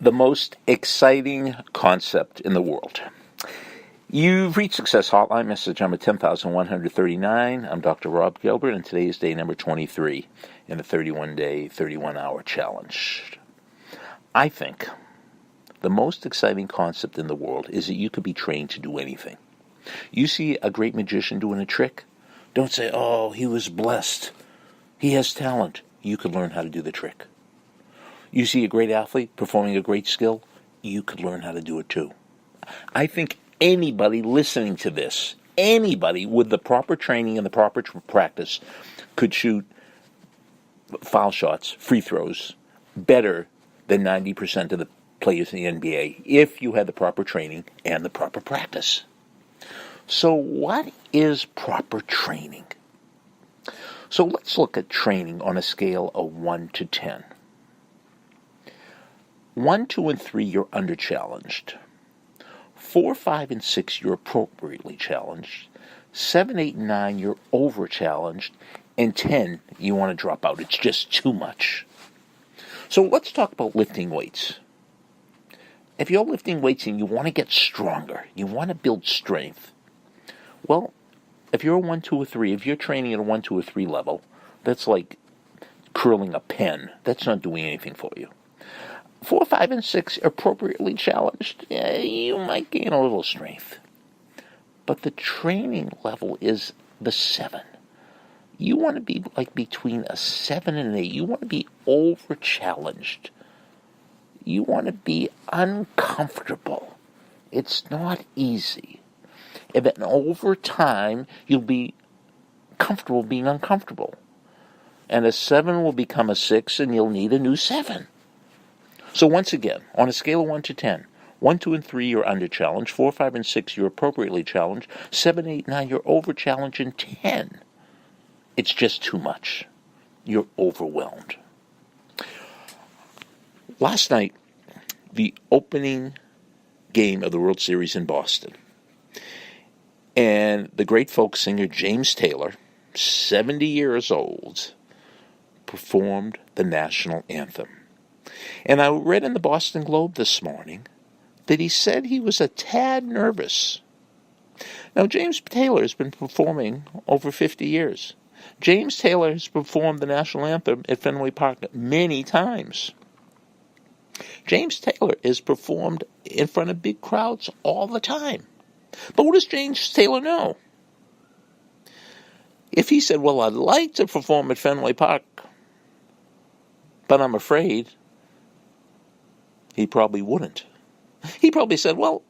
the most exciting concept in the world. You've reached Success Hotline, message number 10,139. I'm Dr. Rob Gilbert, and today is day number 23 in the 31-day, 31-hour challenge. I think the most exciting concept in the world is that you could be trained to do anything. You see a great magician doing a trick, don't say, oh, he was blessed. He has talent. You could learn how to do the trick. You see a great athlete performing a great skill, you could learn how to do it too. I think anybody listening to this, anybody with the proper training and the proper practice could shoot foul shots, free throws, better than 90% of the players in the NBA if you had the proper training and the proper practice. So what is proper training? So let's look at training on a scale of 1 to 10. 1, 2, and 3, you're under-challenged. 4, 5, and 6, you're appropriately challenged. 7, 8, and 9, you're over-challenged. And 10, you want to drop out. It's just too much. So let's talk about lifting weights. If you're lifting weights and you want to get stronger, you want to build strength, well, if you're a 1, 2, or 3, if you're training at a 1, 2, or 3 level, that's like curling a pen. That's not doing anything for you. 4, 5, and 6, appropriately challenged, you might gain a little strength. But the training level is the 7. You want to be like between a 7 and an 8. You want to be over-challenged. You want to be uncomfortable. It's not easy. And then over time, you'll be comfortable being uncomfortable. And a 7 will become a 6, and you'll need a new 7. So once again, on a scale of 1 to 10, 1, 2, and 3, you're under-challenged. 4, 5, and 6, you're appropriately challenged. 7, 8, 9, you're over-challenged. And 10, it's just too much. You're overwhelmed. Last night, the opening game of the World Series in Boston. And the great folk singer James Taylor, 70 years old, performed the national anthem. And I read in the Boston Globe this morning that he said he was a tad nervous. Now, James Taylor has been performing over 50 years. James Taylor has performed the national anthem at Fenway Park many times. James Taylor has performed in front of big crowds all the time. But what does James Taylor know? If he said, well, I'd like to perform at Fenway Park, but I'm afraid, he probably wouldn't. He probably said, well,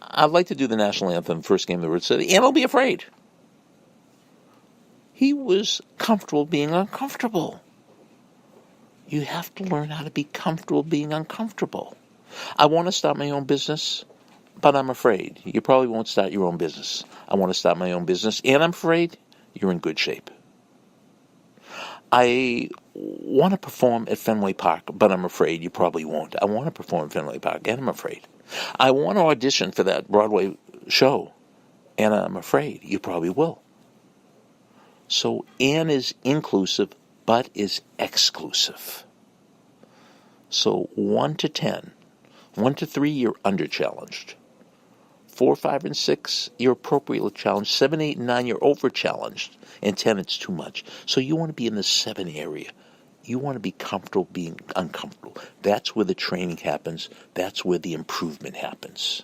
I'd like to do the national anthem, first game of the World Series, and I'll be afraid. He was comfortable being uncomfortable. You have to learn how to be comfortable being uncomfortable. I want to start my own business, but I'm afraid. You probably won't start your own business. I want to start my own business, and I'm afraid. You're in good shape. I want to perform at Fenway Park, but I'm afraid. You probably won't. I want to perform at Fenway Park, and I'm afraid. I want to audition for that Broadway show, and I'm afraid. You probably will. So, and is inclusive, but is exclusive. So 1 to 10. 1 to 3, you're under-challenged. 4, 5, and 6, you're appropriately challenged. 7, 8, and 9, you're over-challenged. And 10, it's too much. So you want to be in the 7 area. You want to be comfortable being uncomfortable. That's where the training happens. That's where the improvement happens.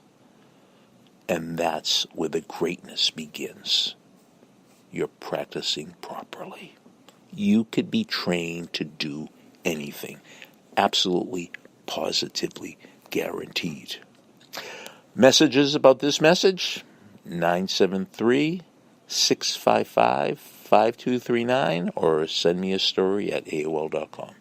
And that's where the greatness begins. You're practicing properly. You could be trained to do anything. Absolutely, positively guaranteed. Messages about this message, 973-655-5239, or send me a story at AOL.com.